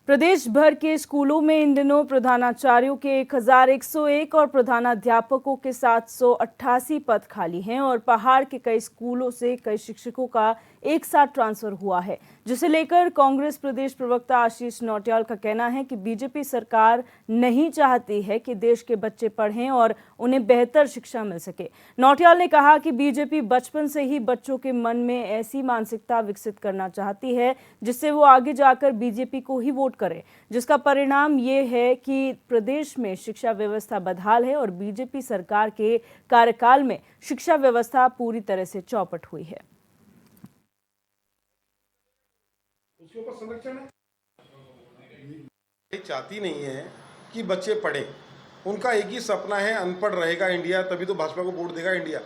प्रदेश भर के स्कूलों में इन दिनों प्रधानाचार्यों के 1101 और प्रधानाध्यापकों के 788 पद खाली हैं और पहाड़ के कई स्कूलों से कई शिक्षकों का एक साथ ट्रांसफर हुआ है, जिसे लेकर कांग्रेस प्रदेश प्रवक्ता आशीष नौटियाल का कहना है कि बीजेपी सरकार नहीं चाहती है कि देश के बच्चे पढ़ें और उन्हें बेहतर शिक्षा मिल सके। नौटियाल ने कहा कि बीजेपी बचपन से ही बच्चों के मन में ऐसी मानसिकता विकसित करना चाहती है जिससे वो आगे जाकर बीजेपी को ही वोट करे, जिसका परिणाम ये है कि प्रदेश में शिक्षा व्यवस्था बदहाल है और बीजेपी सरकार के कार्यकाल में शिक्षा व्यवस्था पूरी तरह से चौपट हुई है। उसके ऊपर संरक्षण है। चाहती नहीं है कि बच्चे पढ़ें, उनका एक ही सपना है अनपढ़ रहेगा इंडिया, तभी तो भाजपा को वोट देगा इंडिया।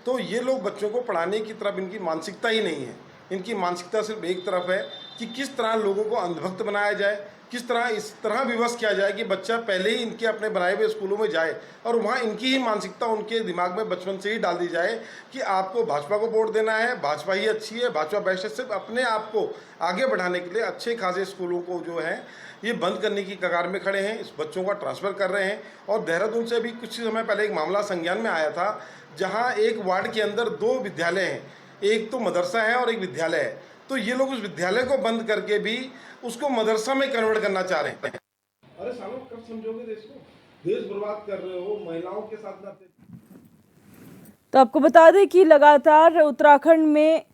तो ये लोग बच्चों को पढ़ाने की तरफ इनकी मानसिकता ही नहीं है। इनकी मानसिकता सिर्फ एक तरफ है कि किस तरह लोगों को अंधभक्त बनाया जाए, किस तरह इस तरह विवश किया जाए कि बच्चा पहले ही इनके अपने बनाए हुए स्कूलों में जाए और वहाँ इनकी ही मानसिकता उनके दिमाग में बचपन से ही डाल दी जाए कि आपको भाजपा को वोट देना है, भाजपा ही अच्छी है, भाजपा बेस्ट है। सिर्फ अपने आप को आगे बढ़ाने के लिए अच्छे खासे स्कूलों को जो है ये बंद करने की कगार में खड़े हैं, इस बच्चों का ट्रांसफ़र कर रहे हैं। और देहरादून से भी कुछ समय पहले एक मामला संज्ञान में आया था जहाँ एक वार्ड के अंदर 2 विद्यालय हैं, एक तो मदरसा है और एक विद्यालय है। तो ये लोग उस विद्यालय को बंद करके भी उसको मदरसा में कन्वर्ट करना चाह रहे हैं। अरे सालों कब समझोगे देश को? देश बर्बाद कर रहे हो, महिलाओं के साथ जाते। तो आपको बता दें कि लगातार उत्तराखंड में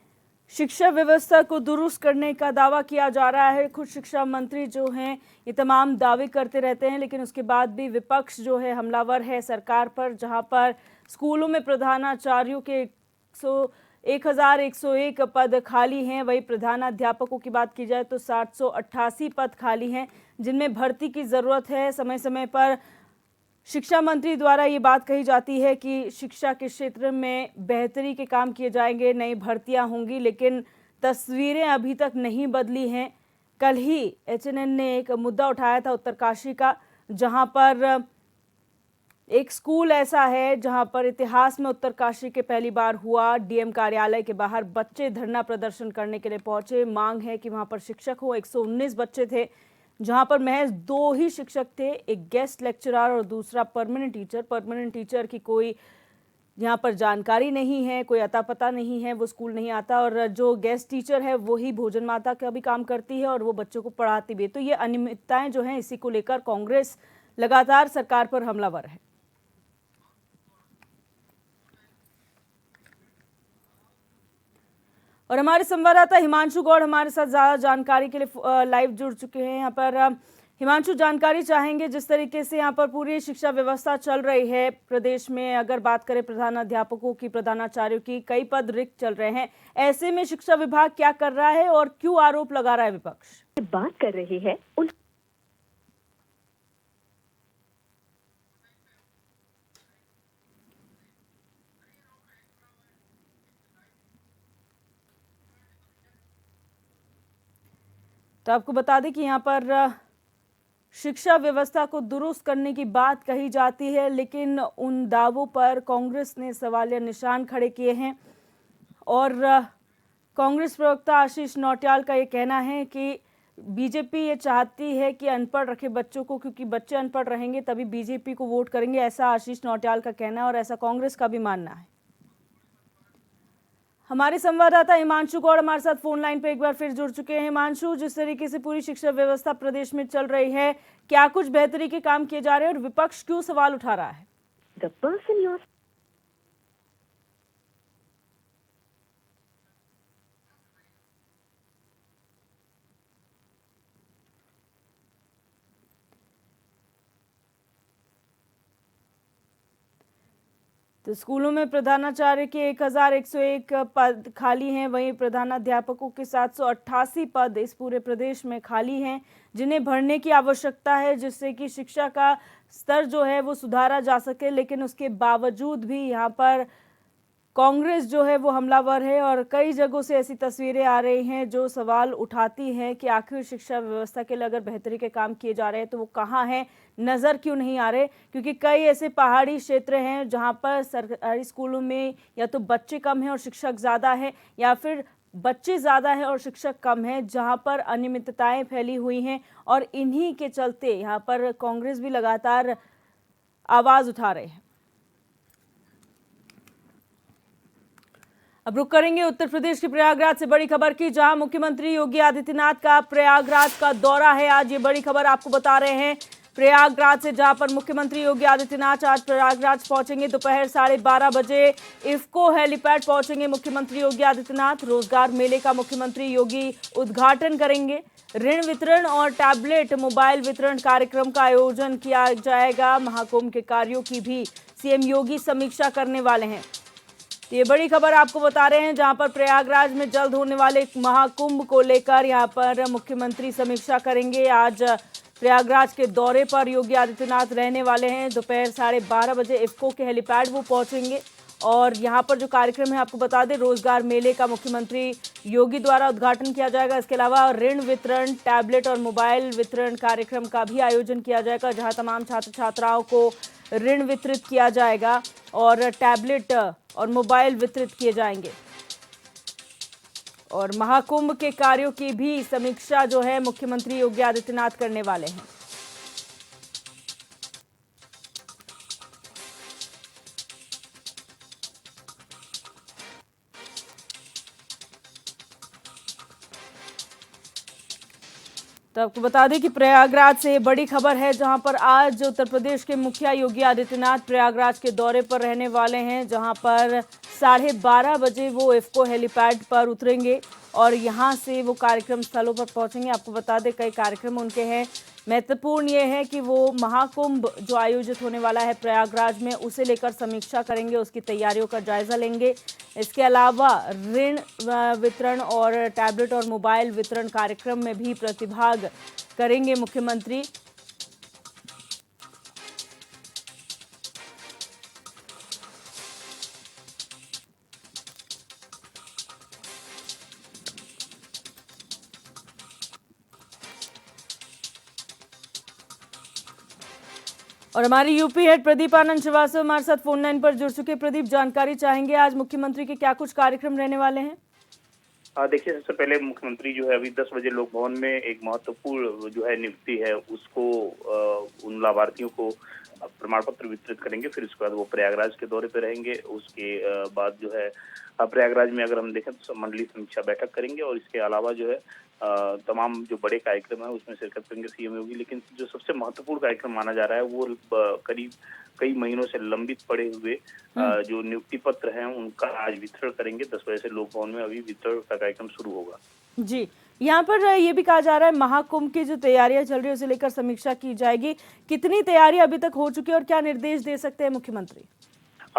शिक्षा व्यवस्था को दुरुस्त करने का दावा किया जा रहा है। खुद शिक्षा मंत्री जो हैं ये तमाम दावे करते रहते हैं, लेकिन उसके बाद भी विपक्ष जो है हमलावर है सरकार पर, जहां पर स्कूलों में प्रधानाचार्यों के 1101 पद खाली हैं। वही प्रधानाध्यापकों की बात की जाए तो 788 पद खाली हैं, जिनमें भर्ती की ज़रूरत है। समय समय पर शिक्षा मंत्री द्वारा ये बात कही जाती है कि शिक्षा के क्षेत्र में बेहतरी के काम किए जाएंगे, नई भर्तियां होंगी, लेकिन तस्वीरें अभी तक नहीं बदली हैं। कल ही एचएनएन ने एक मुद्दा उठाया था उत्तरकाशी का, जहां पर एक स्कूल ऐसा है जहां पर इतिहास में उत्तरकाशी के पहली बार हुआ। डीएम कार्यालय के बाहर बच्चे धरना प्रदर्शन करने के लिए पहुंचे। मांग है कि वहां पर शिक्षक हो। 119 बच्चे थे, जहां पर महज 2 ही शिक्षक थे, एक गेस्ट लेक्चरर और दूसरा परमानेंट टीचर। परमानेंट टीचर की कोई यहाँ पर जानकारी नहीं है, कोई अता पता नहीं है, वो स्कूल नहीं आता, और जो गेस्ट टीचर है वो ही भोजन माता का भी काम करती है और वो बच्चों को पढ़ाती भी है। तो ये अनियमितताएं जो हैं, इसी को लेकर कांग्रेस लगातार सरकार पर हमलावर है। और हमारे संवाददाता हिमांशु गौड़ हमारे साथ ज़्यादा जानकारी के लिए लाइव जुड़ चुके हैं। यहाँ पर हिमांशु, जानकारी चाहेंगे जिस तरीके से यहाँ पर पूरी शिक्षा व्यवस्था चल रही है प्रदेश में, अगर बात करें प्रधानाध्यापकों की, प्रधानाचार्यों की, कई पद रिक्त चल रहे हैं, ऐसे में शिक्षा विभाग क्या कर रहा है और क्यों आरोप लगा रहा है विपक्ष? बात कर रही है तो आपको बता दें कि यहाँ पर शिक्षा व्यवस्था को दुरुस्त करने की बात कही जाती है, लेकिन उन दावों पर कांग्रेस ने सवालिया निशान खड़े किए हैं। और कांग्रेस प्रवक्ता आशीष नौटियाल का ये कहना है कि बीजेपी ये चाहती है कि अनपढ़ रखे बच्चों को, क्योंकि बच्चे अनपढ़ रहेंगे तभी बीजेपी को वोट करेंगे, ऐसा आशीष नौटियाल का कहना है और ऐसा कांग्रेस का भी मानना है। हमारे संवाददाता हिमांशु गौड़ हमारे साथ फोन लाइन पे एक बार फिर जुड़ चुके हैं। हिमांशु, जिस तरीके से पूरी शिक्षा व्यवस्था प्रदेश में चल रही है, क्या कुछ बेहतरी के काम किए जा रहे हैं और विपक्ष क्यों सवाल उठा रहा है? तो स्कूलों में प्रधानाचार्य के 1101 पद खाली हैं, वहीं प्रधानाध्यापकों के 788 पद इस पूरे प्रदेश में खाली हैं, जिन्हें भरने की आवश्यकता है, जिससे कि शिक्षा का स्तर जो है वो सुधारा जा सके। लेकिन उसके बावजूद भी यहाँ पर कांग्रेस जो है वो हमलावर है और कई जगहों से ऐसी तस्वीरें आ रही हैं जो सवाल उठाती हैं कि आखिर शिक्षा व्यवस्था के लिए अगर बेहतरी के काम किए जा रहे हैं तो वो कहाँ हैं, नज़र क्यों नहीं आ रहे? क्योंकि कई ऐसे पहाड़ी क्षेत्र हैं जहां पर सरकारी स्कूलों में या तो बच्चे कम हैं और शिक्षक ज़्यादा है, या फिर बच्चे ज़्यादा हैं और शिक्षक कम हैं, जहां पर अनियमितताएं फैली हुई हैं और इन्हीं के चलते यहां पर कांग्रेस भी लगातार आवाज उठा रहे हैं। अब रुक करेंगे उत्तर प्रदेश के प्रयागराज से बड़ी खबर की, जहां मुख्यमंत्री योगी आदित्यनाथ का प्रयागराज का दौरा है। आज ये बड़ी खबर आपको बता रहे हैं प्रयागराज से, जहां पर मुख्यमंत्री योगी आदित्यनाथ आज प्रयागराज पहुंचेंगे। दोपहर 12:30 बजे इफ्को हेलीपैड पहुंचेंगे मुख्यमंत्री योगी आदित्यनाथ। रोजगार मेले का मुख्यमंत्री योगी उद्घाटन करेंगे। ऋण वितरण और टैबलेट मोबाइल वितरण कार्यक्रम का आयोजन किया जाएगा। महाकुंभ के कार्यों की भी सीएम योगी समीक्षा करने वाले हैं। ये बड़ी खबर आपको बता रहे हैं, जहां पर प्रयागराज में जल्द होने वाले महाकुंभ को लेकर यहां पर मुख्यमंत्री समीक्षा करेंगे। आज प्रयागराज के दौरे पर योगी आदित्यनाथ रहने वाले हैं। दोपहर 12:30 बजे इफ्को के हेलीपैड वो पहुंचेंगे और यहां पर जो कार्यक्रम है आपको बता दें, रोजगार मेले का मुख्यमंत्री योगी द्वारा उद्घाटन किया जाएगा। इसके अलावा ऋण वितरण, टैबलेट और मोबाइल वितरण कार्यक्रम का भी आयोजन किया जाएगा, जहां तमाम छात्र छात्राओं को ऋण वितरित किया जाएगा और टैबलेट और मोबाइल वितरित किए जाएंगे। और महाकुंभ के कार्यों की भी समीक्षा जो है मुख्यमंत्री योगी आदित्यनाथ करने वाले हैं। तो आपको बता दें कि प्रयागराज से बड़ी खबर है, जहां पर आज उत्तर प्रदेश के मुखिया योगी आदित्यनाथ प्रयागराज के दौरे पर रहने वाले हैं, जहां पर 12:30 बजे वो इफ्को हेलीपैड पर उतरेंगे और यहां से वो कार्यक्रम स्थलों पर पहुंचेंगे। आपको बता दें कई कार्यक्रम उनके हैं। महत्वपूर्ण ये है कि वो महाकुंभ जो आयोजित होने वाला है प्रयागराज में, उसे लेकर समीक्षा करेंगे, उसकी तैयारियों का जायजा लेंगे। इसके अलावा ऋण वितरण और टैबलेट और मोबाइल वितरण कार्यक्रम में भी प्रतिभाग करेंगे मुख्यमंत्री। और हमारी यूपी हेड प्रदीप आनंद श्रीवास्तव हमारे साथ फोन लाइन पर जुड़ चुके। प्रदीप, जानकारी चाहेंगे आज मुख्यमंत्री के क्या कुछ कार्यक्रम रहने वाले हैं? देखिए, सबसे पहले मुख्यमंत्री जो है अभी 10 बजे लोक भवन में एक महत्वपूर्ण जो है नियुक्ति है उसको उन लाभार्थियों को प्रमाण पत्र वितरित करेंगे। फिर उसके बाद वो प्रयागराज के दौरे पे रहेंगे। उसके बाद जो है प्रयागराज में अगर हम देखें तो मंडलीय समीक्षा बैठक करेंगे और इसके अलावा जो है तमाम जो बड़े कार्यक्रम है उसमें शिरकत करेंगे सीएम योगी। लेकिन जो सबसे महत्वपूर्ण कार्यक्रम माना जा रहा है वो करीब कई महीनों से लंबित पड़े हुए जो नियुक्ति पत्र हैं उनका आज वितरण करेंगे। 10 बजे से लोक भवन में अभी वितरण का कार्यक्रम शुरू होगा। जी, यहाँ पर ये भी कहा जा रहा है महाकुंभ की जो तैयारियां चल रही है उसे लेकर समीक्षा की जाएगी। कितनी तैयारी अभी तक हो चुकी है और क्या निर्देश दे सकते हैं मुख्यमंत्री?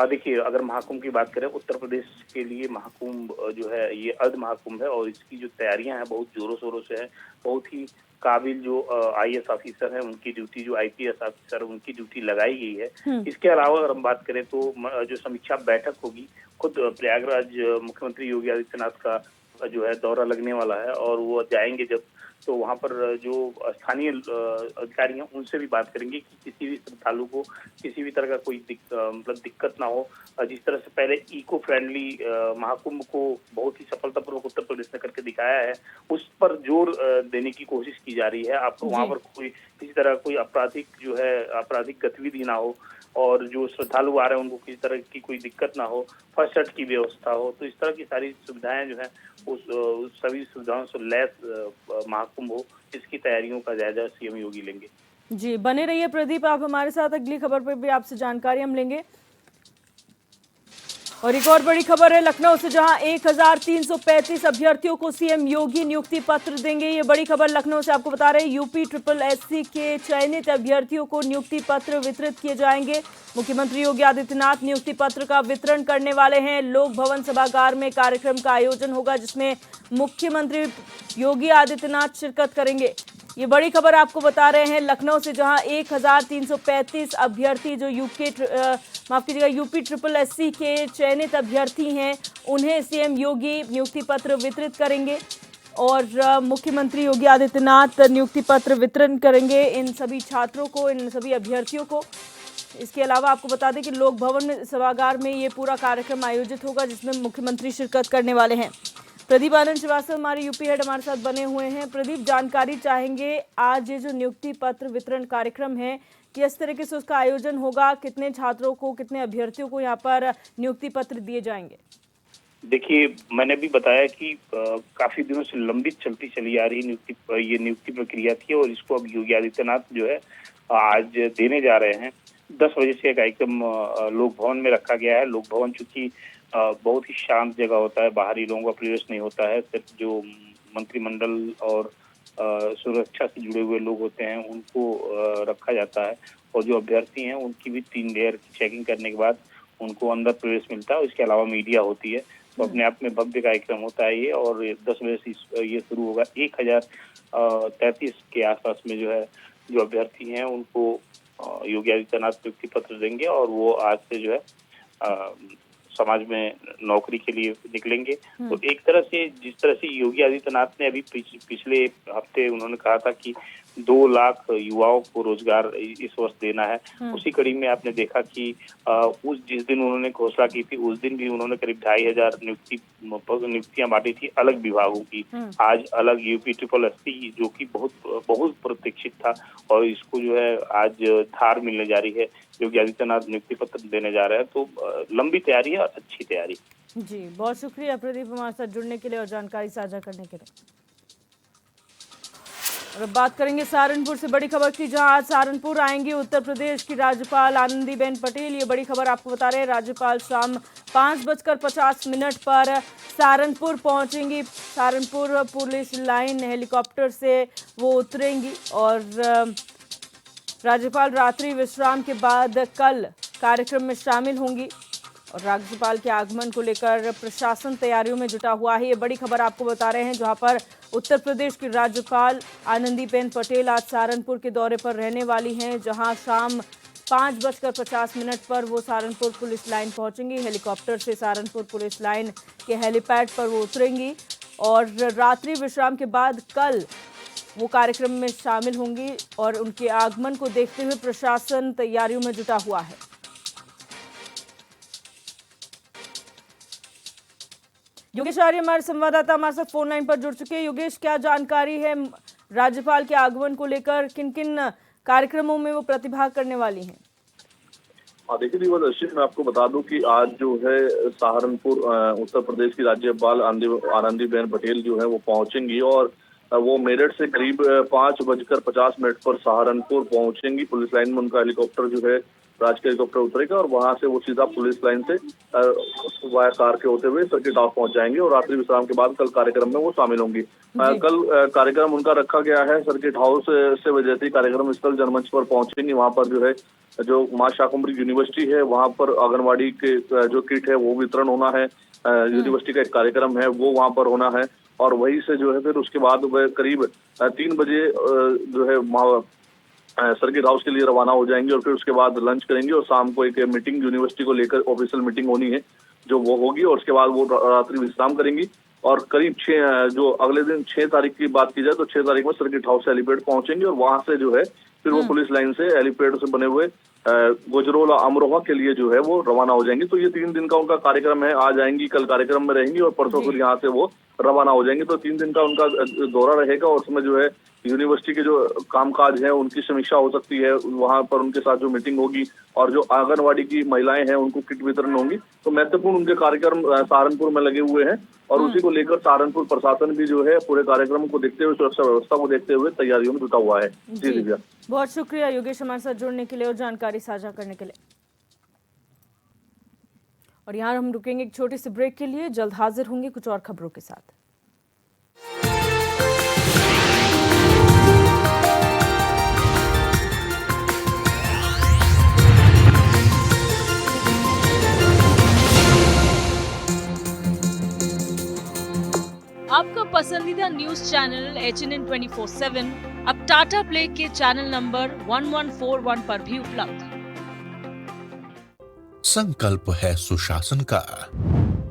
देखिए, अगर महाकुंभ की बात करें, उत्तर प्रदेश के लिए महाकुंभ जो है ये अर्ध महाकुंभ है और इसकी जो तैयारियां हैं बहुत जोरों शोरों से है। बहुत ही काबिल जो आईएएस ऑफिसर है उनकी ड्यूटी, जो आईपीएस ऑफिसर उनकी ड्यूटी लगाई गई है। इसके अलावा अगर हम बात करें तो जो समीक्षा बैठक होगी, खुद प्रयागराज मुख्यमंत्री योगी आदित्यनाथ का जो है दौरा लगने वाला है और वो जाएंगे जब, तो वहाँ पर जो स्थानीय अधिकारी हैं उनसे भी बात करेंगे कि किसी भी श्रद्धालु को किसी भी तरह का कोई मतलब दिक्कत ना हो। जिस तरह से पहले इको फ्रेंडली महाकुंभ को बहुत ही सफलतापूर्वक उत्तर प्रदेश ने करके दिखाया है, उस पर जोर देने की कोशिश की जा रही है। आपको वहाँ पर कोई किसी तरह कोई आपराधिक गतिविधि ना हो और जो श्रद्धालु आ रहे हैं उनको किसी तरह की कोई दिक्कत ना हो, फर्स्ट एड की व्यवस्था हो। तो इस तरह की सारी सुविधाएं जो है उस सभी सुविधाओं से लैस महाकुंभ हो, इसकी तैयारियों का जायजा सीएम योगी लेंगे। जी, बने रहिए प्रदीप आप हमारे साथ, अगली खबर पर भी आपसे जानकारी हम लेंगे। और एक और बड़ी खबर है लखनऊ से, जहां 1335 अभ्यर्थियों को सीएम योगी नियुक्ति पत्र देंगे। ये बड़ी खबर लखनऊ से आपको बता रहे हैं। यूपी SSSC के चयनित अभ्यर्थियों को नियुक्ति पत्र वितरित किए जाएंगे। मुख्यमंत्री योगी आदित्यनाथ नियुक्ति पत्र का वितरण करने वाले हैं। लोक भवन सभागार में कार्यक्रम का आयोजन होगा जिसमें मुख्यमंत्री योगी आदित्यनाथ शिरकत करेंगे। ये बड़ी खबर आपको बता रहे हैं लखनऊ से, जहां 1335 अभ्यर्थी जो यूपी SSSC के चयनित अभ्यर्थी हैं उन्हें सीएम योगी नियुक्ति पत्र वितरित करेंगे और मुख्यमंत्री योगी आदित्यनाथ नियुक्ति पत्र वितरण करेंगे इन सभी छात्रों को, इन सभी अभ्यर्थियों को। इसके अलावा आपको बता दें कि लोक भवन में सभागार में ये पूरा कार्यक्रम आयोजित होगा जिसमें मुख्यमंत्री शिरकत करने वाले हैं। प्रदीप आनंद श्रीवास्तव हमारे यूपी हेड हमारे साथ बने हुए हैं। प्रदीप, जानकारी चाहेंगे आज ये जो नियुक्ति पत्र वितरण कार्यक्रम है किस तरीके से उसका आयोजन होगा, कितने छात्रों को, कितने अभ्यर्थियों को यहाँ पर नियुक्ति पत्र दिए जाएंगे? देखिए, मैंने भी बताया कि काफी दिनों से लंबित चली आ रही नियुक्ति प्रक्रिया थी और इसको अब योगी आदित्यनाथ जो है आज देने जा रहे हैं। 10 बजे से कार्यक्रम लोक भवन में रखा गया है। लोक भवन चूंकि बहुत ही शांत जगह होता है, बाहरी लोगों का प्रवेश नहीं होता है, सिर्फ जो मंत्रिमंडल और सुरक्षा से जुड़े हुए लोग होते हैं उनको रखा जाता है और जो अभ्यर्थी हैं उनकी भी 3 लेयर की चेकिंग करने के बाद उनको अंदर प्रवेश मिलता है। इसके अलावा मीडिया होती है, तो अपने आप में भव्य कार्यक्रम होता है ये। और 10 बजे से ये शुरू होगा। 1033 के आसपास में जो है जो अभ्यर्थी हैं उनको योगी आदित्यनाथ नियुक्ति पत्र देंगे और वो आज से जो है समाज में नौकरी के लिए निकलेंगे। तो एक तरह से जिस तरह से योगी आदित्यनाथ ने अभी पिछले हफ्ते उन्होंने कहा था कि 2 लाख युवाओं को रोजगार इस वर्ष देना है, उसी कड़ी में आपने देखा कि जिस दिन उन्होंने घोषणा की थी उस दिन भी उन्होंने करीब 2500 नियुक्तियां बांटी थी अलग विभागों की। आज अलग यूपी SSSC जो कि बहुत प्रतीक्षित था और इसको जो है आज धार मिलने जा रही है। योगी आदित्यनाथ नियुक्ति पत्र देने जा रहे हैं, तो लंबी तैयारी है और अच्छी तैयारी। जी, बहुत शुक्रिया प्रदीप हमारे साथ जुड़ने के लिए और जानकारी साझा करने के लिए। और अब बात करेंगे सहारनपुर से बड़ी खबर की, जहां आज सहारनपुर आएंगी उत्तर प्रदेश की राज्यपाल आनंदीबेन पटेल। ये बड़ी खबर आपको बता रहे हैं। राज्यपाल शाम 5:50 पर सहारनपुर पहुंचेंगी। सहारनपुर पुलिस लाइन हेलीकॉप्टर से वो उतरेंगी और राज्यपाल रात्रि विश्राम के बाद कल कार्यक्रम में शामिल होंगी और राज्यपाल के आगमन को लेकर प्रशासन तैयारियों में जुटा हुआ है। ये बड़ी खबर आपको बता रहे हैं, जहां पर उत्तर प्रदेश की राज्यपाल आनंदीबेन पटेल आज सहारनपुर के दौरे पर रहने वाली हैं, जहां शाम 5:50 पर वो सहारनपुर पुलिस लाइन पहुंचेंगी। हेलीकॉप्टर से सहारनपुर पुलिस लाइन के हेलीपैड पर वो उतरेंगी और रात्रि विश्राम के बाद कल वो कार्यक्रम में शामिल होंगी और उनके आगमन को देखते हुए प्रशासन तैयारियों में जुटा हुआ है। योगेश आर्य हमारे संवाददाता हमारे साथ फोन लाइन पर जुड़ चुके हैं। योगेश, क्या जानकारी है राज्यपाल के आगमन को लेकर, किन किन कार्यक्रमों में वो प्रतिभाग करने वाली हैं? देखिए दीवादर्शी, मैं आपको बता दूं कि आज जो है सहारनपुर उत्तर प्रदेश की राज्यपाल आनंदीबेन पटेल जो है वो पहुंचेंगी और वो मेरठ से करीब 5:50 पर सहारनपुर पहुंचेंगी। पुलिस लाइन में उनका हेलीकॉप्टर जो है राजकीय हेलीकॉप्टर उतरेगा और वहां से वो सीधा पुलिस लाइन से वाया कार के होते हुए सर्किट हाउस पहुंच जाएंगे और रात्रि विश्राम के बाद कल कार्यक्रम में वो शामिल होंगी। कल कार्यक्रम उनका रखा गया है सर्किट हाउस से। जैसे ही कार्यक्रम स्थल जनमंच पर पहुंचेंगे वहां पर जो है जो मां शाकुंभरी यूनिवर्सिटी है वहां पर आंगनबाड़ी के जो किट है वो वितरण होना है। यूनिवर्सिटी का एक कार्यक्रम है वो वहां पर होना है और वहीं से जो है फिर उसके बाद वह करीब 3 बजे जो है सर्किट हाउस के लिए रवाना हो जाएंगे और फिर उसके बाद लंच करेंगे और शाम को एक मीटिंग यूनिवर्सिटी को लेकर ऑफिशियल मीटिंग होनी है जो वो होगी और उसके बाद वो रात्रि विश्राम करेंगी और करीब 6 तारीख की बात की जाए तो 6 तारीख में सर्किट हाउस से हेलीपैड पहुंचेंगे और वहां से जो है फिर वो पुलिस लाइन से हेलीपैड से बने हुए गुजरोला अमरोहा के लिए जो है वो रवाना हो जाएंगे। तो ये 3 दिन का उनका कार्यक्रम है। आज आएंगी, कल कार्यक्रम में रहेंगी और परसों फिर यहाँ से वो रवाना हो जाएंगे। तो 3 दिन का उनका दौरा रहेगा और उसमें जो है यूनिवर्सिटी के जो कामकाज है उनकी समीक्षा हो सकती है। वहां पर उनके साथ जो मीटिंग होगी और जो आंगनबाड़ी की महिलाएं हैं उनको किट वितरण होंगी। तो महत्वपूर्ण उनके कार्यक्रम सहारनपुर में लगे हुए हैं और उसी को लेकर सहारनपुर प्रशासन भी जो है पूरे कार्यक्रम को देखते हुए, सुरक्षा व्यवस्था को देखते हुए तैयारियों में जुटा हुआ है। जी दिव्या, बहुत शुक्रिया योगेश हमारे साथ जुड़ने के लिए और जानकारी साझा करने के लिए। और यहाँ हम रुकेंगे एक छोटे से ब्रेक के लिए, जल्द हाजिर होंगे कुछ और खबरों के साथ। आपका पसंदीदा न्यूज चैनल HNN 24/7 अब टाटा प्ले के चैनल नंबर 1141 पर भी उपलब्ध है। संकल्प है सुशासन का,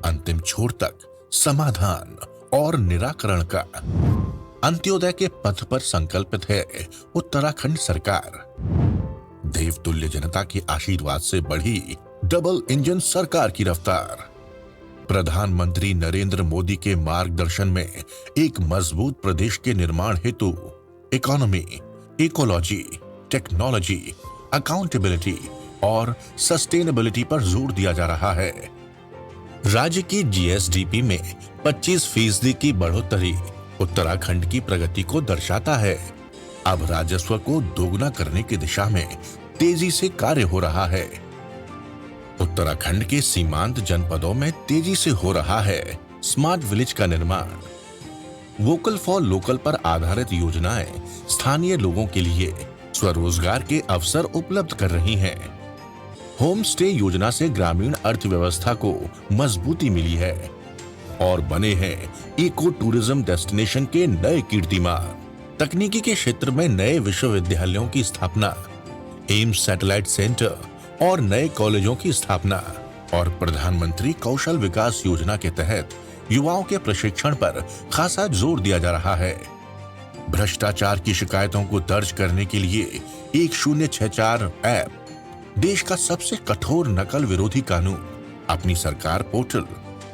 अंतिम छोर तक समाधान और निराकरण का। अंत्योदय के पथ पर संकल्पित है उत्तराखंड सरकार। देवतुल्य जनता के आशीर्वाद से बढ़ी डबल इंजन सरकार की रफ्तार। प्रधानमंत्री नरेंद्र मोदी के मार्गदर्शन में एक मजबूत प्रदेश के निर्माण हेतु इकोनॉमी, इकोलॉजी, टेक्नोलॉजी, अकाउंटेबिलिटी और सस्टेनेबिलिटी पर जोर दिया जा रहा है। राज्य की जीएसडीपी में 25% की बढ़ोतरी उत्तराखंड की प्रगति को दर्शाता है। अब राजस्व को दोगुना करने की दिशा में तेजी से कार्य हो रहा है। उत्तराखंड के सीमांत जनपदों में तेजी से हो रहा है स्मार्ट विलेज का निर्माण। वोकल फॉर लोकल पर आधारित योजनाएं स्थानीय लोगों के लिए स्वरोजगार के अवसर उपलब्ध कर रही हैं। होम स्टे योजना से ग्रामीण अर्थव्यवस्था को मजबूती मिली है और बने हैं इको टूरिज्म डेस्टिनेशन के नए कीर्तिमान। तकनीकी के क्षेत्र में नए विश्वविद्यालयों की स्थापना, एम्स सैटेलाइट सेंटर और नए कॉलेजों की स्थापना और प्रधानमंत्री कौशल विकास योजना के तहत युवाओं के प्रशिक्षण पर खासा जोर दिया जा रहा है। भ्रष्टाचार की शिकायतों को दर्ज करने के लिए 1064 ऐप, देश का सबसे कठोर नकल विरोधी कानून, अपनी सरकार portal,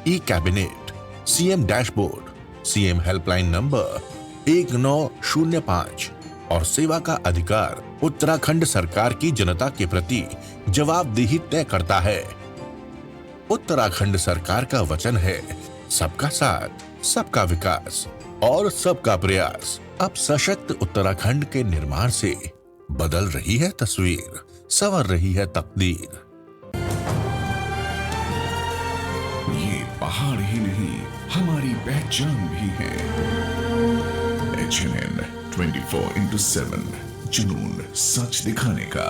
e cabinet, CM dashboard, CM helpline number 1905 और सेवा का अधिकार उत्तराखंड सरकार की जनता के प्रति जवाबदेही तय करता है। उत्तराखंड सरकार का वचन है सबका साथ, सबका विकास और सबका प्रयास। अब सशक्त उत्तराखंड के निर्माण से बदल रही है तस्वीर, संवर रही है तकदीर। ये पहाड़ ही नहीं, हमारी पहचान भी है। HNN 24/7, जुनून सच दिखाने का।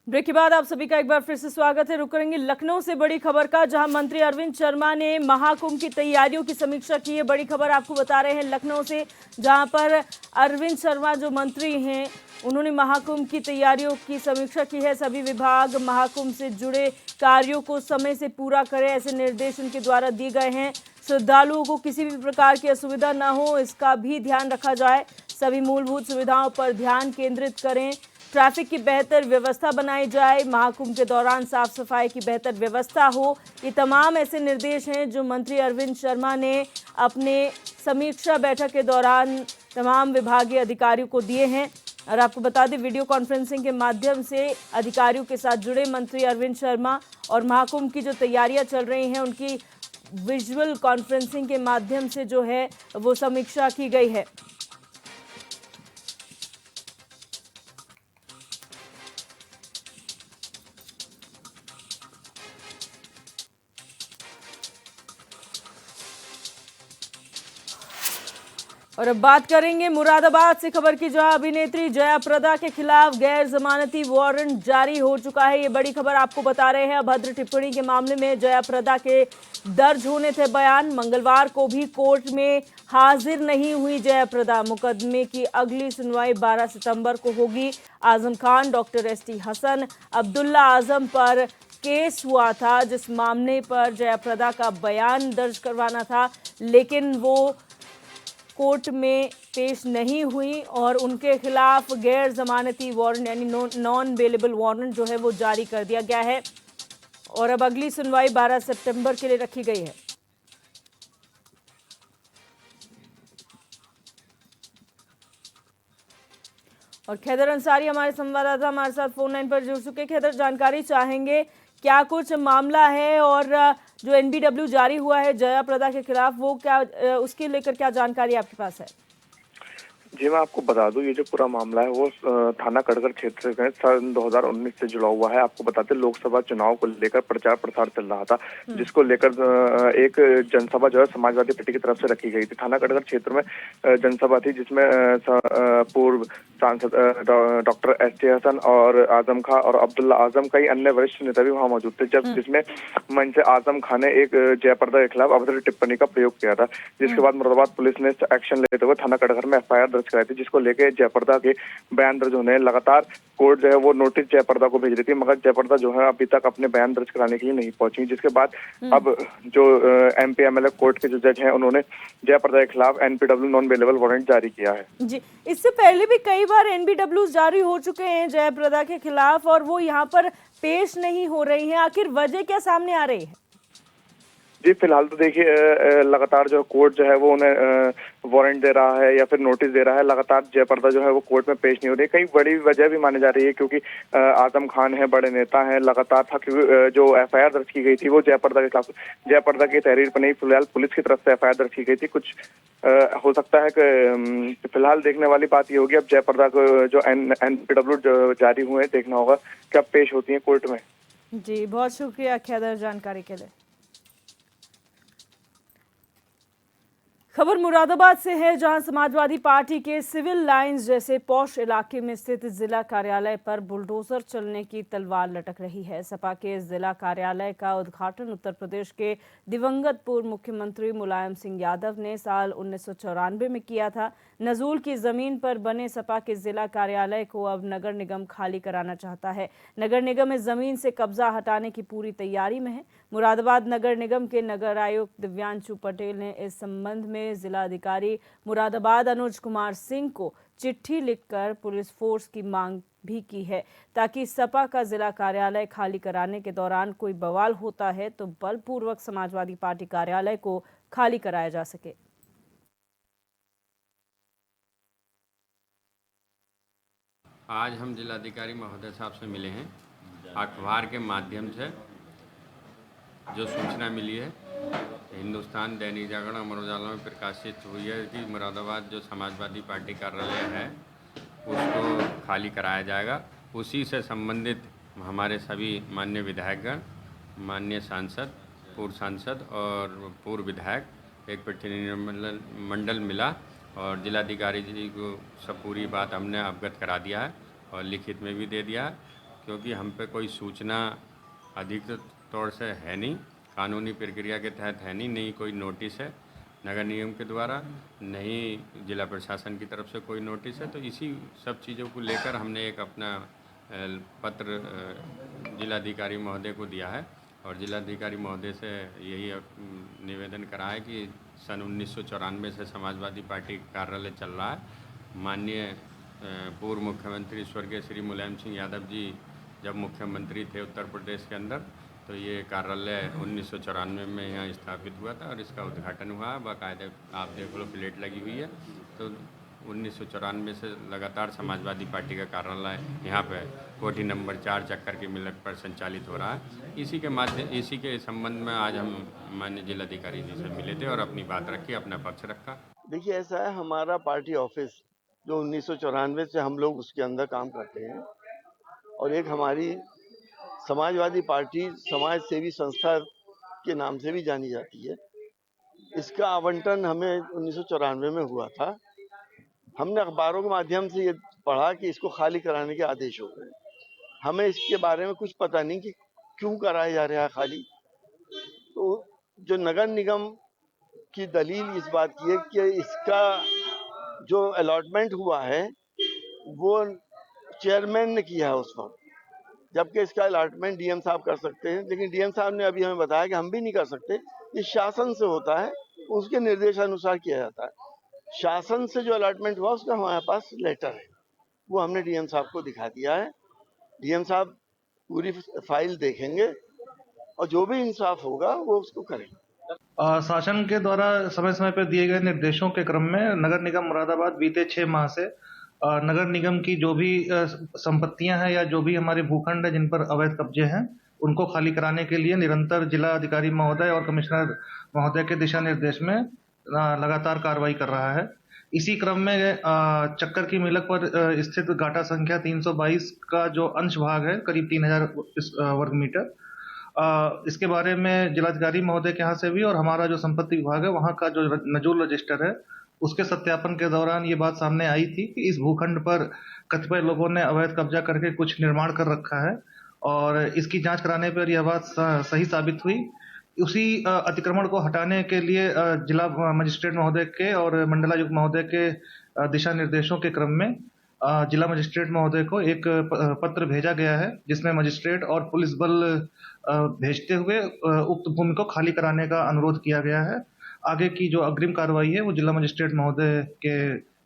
ब्रेक के बाद आप सभी का एक बार फिर से स्वागत है। रुक करेंगे लखनऊ से बड़ी खबर का, जहां मंत्री अरविंद शर्मा ने महाकुंभ की तैयारियों की समीक्षा की है। बड़ी खबर आपको बता रहे हैं लखनऊ से, जहां पर अरविंद शर्मा जो मंत्री हैं उन्होंने महाकुंभ की तैयारियों की समीक्षा की है। सभी विभाग महाकुंभ से जुड़े कार्यों को समय से पूरा करें, ऐसे निर्देश उनके द्वारा दिए गए हैं। श्रद्धालुओं को किसी भी प्रकार की असुविधा न हो, इसका भी ध्यान रखा जाए। सभी मूलभूत सुविधाओं पर ध्यान केंद्रित करें। ट्रैफिक की बेहतर व्यवस्था बनाई जाए। महाकुंभ के दौरान साफ सफाई की बेहतर व्यवस्था हो। ये तमाम ऐसे निर्देश हैं जो मंत्री अरविंद शर्मा ने अपने समीक्षा बैठक के दौरान तमाम विभागीय अधिकारियों को दिए हैं। और आपको बता दें, वीडियो कॉन्फ्रेंसिंग के माध्यम से अधिकारियों के साथ जुड़े मंत्री अरविंद शर्मा और महाकुंभ की जो तैयारियां चल रही हैं उनकी विजुअल कॉन्फ्रेंसिंग के माध्यम से जो है वो समीक्षा की गई है। और अब बात करेंगे मुरादाबाद से खबर की, जहां अभिनेत्री जया प्रदा के खिलाफ गैर जमानती वारंट जारी हो चुका है। ये बड़ी खबर आपको बता रहे हैं। अभद्र टिप्पणी के मामले में जया प्रदा के दर्ज होने थे बयान। मंगलवार को भी कोर्ट में हाजिर नहीं हुई जया प्रदा। मुकदमे की अगली सुनवाई 12 सितंबर को होगी। आजम खान, डॉक्टर ST हसन, अब्दुल्ला आजम पर केस हुआ था, जिस मामले पर जया प्रदा का बयान दर्ज करवाना था, लेकिन वो कोर्ट में पेश नहीं हुई और उनके खिलाफ गैर जमानती वारंट यानी नॉन बेलेबल वारंट जो है वो जारी कर दिया गया है। और अब अगली सुनवाई 12 सितंबर के लिए रखी गई है। और खैदर अंसारी हमारे संवाददाता हमारे साथ फोन लाइन पर जुड़ चुके। खैदर, जानकारी चाहेंगे क्या कुछ मामला है और जो NBW जारी हुआ है जया प्रदा के खिलाफ, वो क्या उसके लेकर क्या जानकारी आपके पास है? जी मैं आपको बता दूं, ये जो पूरा मामला है वो थाना कड़गर क्षेत्र में सन 2019 से जुड़ा हुआ है। आपको बताते लोकसभा चुनाव को लेकर प्रचार प्रसार चल रहा था, जिसको लेकर एक जनसभा जो है समाजवादी पार्टी की तरफ से रखी गई थी। थाना कड़गर क्षेत्र में जनसभा थी जिसमें पूर्व सांसद डॉक्टर ST हसन और आजम खां और अब्दुल्ला आजम कई अन्य वरिष्ठ नेता भी वहाँ मौजूद थे। जब जिसमें मंच से आजम खां ने एक जयप्रदा के खिलाफ अभद्र टिप्पणी का प्रयोग किया था, जिसके बाद मुरादाबाद पुलिस ने एक्शन लेते हुए थाना कड़गर में FIR दर्ज कराई थी, जिसको लेके जयप्रदा के बयान दर्ज होने लगातार कोर्ट जो है वो नोटिस जयप्रदा को भेज रही थी, मगर जयप्रदा जो है अभी तक अपने बयान दर्ज कराने के लिए नहीं पहुंची। जिसके बाद अब जो MP MLA कोर्ट के जो जज हैं उन्होंने जयप्रदा के खिलाफ NPW नॉन बेलेबल वारंट जारी किया है। जी, इससे पहले भी कई बार NBW जारी हो चुके हैं जयप्रदा के खिलाफ और वो यहाँ पर पेश नहीं हो रही हैं, आखिर वजह क्या सामने आ रही है? जी, फिलहाल तो देखिए लगातार जो कोर्ट जो है वो उन्हें वारंट दे रहा है या फिर नोटिस दे रहा है, लगातार जयप्रदा जो है वो कोर्ट में पेश नहीं हो रही। कई बड़ी वजह भी मानी जा रही है, क्योंकि आजम खान है, बड़े नेता हैं, लगातार था क्योंकि जो FIR दर्ज की गई थी वो जयप्रदा के खिलाफ, जयप्रदा की तहरीर पर नहीं, फिलहाल पुलिस की तरफ से FIR दर्ज की गई थी। कुछ हो सकता है कि फिलहाल देखने वाली बात ये होगी, अब जयप्रदा को जो NPW जारी हुए हैं, देखना होगा कब पेश होती है कोर्ट में। जी, बहुत शुक्रिया अख्यादर जानकारी के लिए। खबर मुरादाबाद से है, जहां समाजवादी पार्टी के सिविल लाइंस जैसे पॉश इलाके में स्थित जिला कार्यालय पर बुलडोजर चलने की तलवार लटक रही है। सपा के जिला कार्यालय का उद्घाटन उत्तर प्रदेश के दिवंगत पूर्व मुख्यमंत्री मुलायम सिंह यादव ने साल 1994 में किया था। नजूल की जमीन पर बने सपा के जिला कार्यालय को अब नगर निगम खाली कराना चाहता है। नगर निगम इस जमीन से कब्जा हटाने की पूरी तैयारी में है। मुरादाबाद नगर निगम के नगर आयुक्त दिव्यांशु पटेल ने इस संबंध में जिलाधिकारी मुरादाबाद अनुज कुमार सिंह को चिट्ठी लिखकर पुलिस फोर्स की मांग भी की है, ताकि सपा का जिला कार्यालय खाली कराने के दौरान कोई बवाल होता है तो बलपूर्वक समाजवादी पार्टी कार्यालय को खाली कराया जा सके। आज हम जिलाधिकारी महोदय साहब से मिले हैं। अखबार के माध्यम से जो सूचना मिली है, हिंदुस्तान दैनिक जागरण अमर उजाला में प्रकाशित हुई है कि मुरादाबाद जो समाजवादी पार्टी कार्यालय है उसको खाली कराया जाएगा। उसी से संबंधित हमारे सभी माननीय विधायकगण, माननीय सांसद, पूर्व सांसद और पूर्व विधायक एक प्रतिनिधिमंडल मिला और जिलाधिकारी जी को सब पूरी बात हमने अवगत करा दिया है और लिखित में भी दे दिया है, क्योंकि हम पे कोई सूचना अधिकृत तौर से है नहीं, कानूनी प्रक्रिया के तहत है नहीं कोई नोटिस है नगर निगम के द्वारा, नहीं जिला प्रशासन की तरफ से कोई नोटिस है। तो इसी सब चीज़ों को लेकर हमने एक अपना पत्र जिलाधिकारी महोदय को दिया है और जिलाधिकारी महोदय से यही निवेदन करा है कि सन 1994 से समाजवादी पार्टी कार्यालय चल रहा है। माननीय पूर्व मुख्यमंत्री स्वर्गीय श्री मुलायम सिंह यादव जी जब मुख्यमंत्री थे उत्तर प्रदेश के अंदर, तो ये कार्यालय 1994 में यहाँ स्थापित हुआ था और इसका उद्घाटन हुआ है। बाकायदे आप देख लो, प्लेट लगी हुई है। तो 1994 से लगातार समाजवादी पार्टी का कार्यालय यहाँ पे कोठी नंबर 4 चक्कर की मिलक पर संचालित हो रहा है। इसी के संबंध में आज हम माननीय जिलाधिकारी जी से मिले थे और अपनी बात रखी, अपना पक्ष रखा। देखिए, ऐसा है, हमारा पार्टी ऑफिस जो 1994 से हम लोग उसके अंदर काम करते हैं और एक हमारी समाजवादी पार्टी समाज सेवी संस्था के नाम से भी जानी जाती है। इसका आवंटन हमें 1994 में हुआ था। हमने अखबारों के माध्यम से ये पढ़ा कि इसको खाली कराने के आदेश हो गए। हमें इसके बारे में कुछ पता नहीं कि क्यों कराया जा रहा है खाली। तो जो नगर निगम की दलील इस बात की है कि इसका जो अलॉटमेंट हुआ है वो चेयरमैन ने किया है उस वक्त, जबकि इसका अलॉटमेंट डीएम साहब कर सकते हैं, लेकिन डीएम साहब ने अभी हमें बताया कि हम भी नहीं कर सकते, ये शासन से होता है, उसके निर्देशानुसार किया जाता है। शासन से जो अलॉटमेंट हुआ उसका हमारे पास लेटर है, वो हमने डीएम साहब को दिखा दिया है। डीएम साहब पूरी फाइल देखेंगे और जो भी इंसाफ होगा वो उसको करेंगे। शासन के द्वारा समय समय पर दिए गए निर्देशों के क्रम में नगर निगम मुरादाबाद बीते 6 माह से नगर निगम की जो भी संपत्तियां हैं या जो भी हमारे भूखंड है जिन पर अवैध कब्जे हैं उनको खाली कराने के लिए निरंतर जिला अधिकारी महोदय और कमिश्नर महोदय के दिशा निर्देश में लगातार कार्रवाई कर रहा है। इसी क्रम में चक्कर की मिलक पर स्थित गाटा संख्या 322 का जो अंश भाग है करीब 3000 वर्ग मीटर, इसके बारे में जिलाधिकारी महोदय के यहाँ से भी और हमारा जो संपत्ति विभाग है वहाँ का जो नजूल रजिस्टर है उसके सत्यापन के दौरान ये बात सामने आई थी कि इस भूखंड पर कतिपय लोगों ने अवैध कब्जा करके कुछ निर्माण कर रखा है और इसकी जांच कराने पर यह बात सही साबित हुई। उसी अतिक्रमण को हटाने के लिए जिला मजिस्ट्रेट महोदय के और मंडलायुक्त महोदय के दिशा निर्देशों के क्रम में जिला मजिस्ट्रेट महोदय को एक पत्र भेजा गया है, जिसमें मजिस्ट्रेट और पुलिस बल भेजते हुए उक्त भूमि को खाली कराने का अनुरोध किया गया है। आगे की जो अग्रिम कार्रवाई है वो जिला मजिस्ट्रेट महोदय के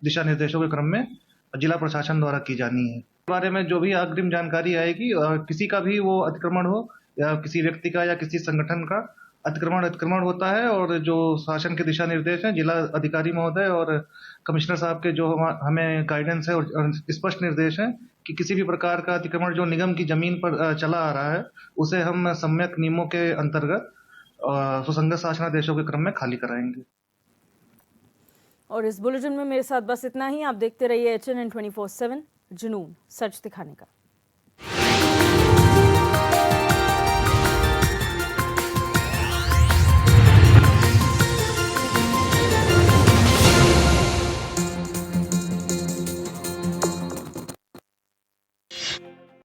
दिशा निर्देशों के क्रम में जिला प्रशासन द्वारा की जानी है। इस बारे में जो भी अग्रिम जानकारी आएगी, किसी का भी वो अतिक्रमण हो या किसी व्यक्ति का या किसी संगठन का अतिक्रमण होता है, और जो शासन के दिशा निर्देश हैं, जिला अधिकारी महोदय और कमिश्नर साहब के जो हमें गाइडेंस है और स्पष्ट निर्देश हैं कि किसी भी प्रकार का अतिक्रमण जो निगम की जमीन पर चला आ रहा है, उसे हम सम्यक नियमों के अंतर्गत सुसंगत शासनादेशों के क्रम में खाली कराएंगे। और इस बुलेटिन में मेरे साथ बस इतना ही। आप देखते रहिए HNN 24/7, जुनून सच दिखाने का।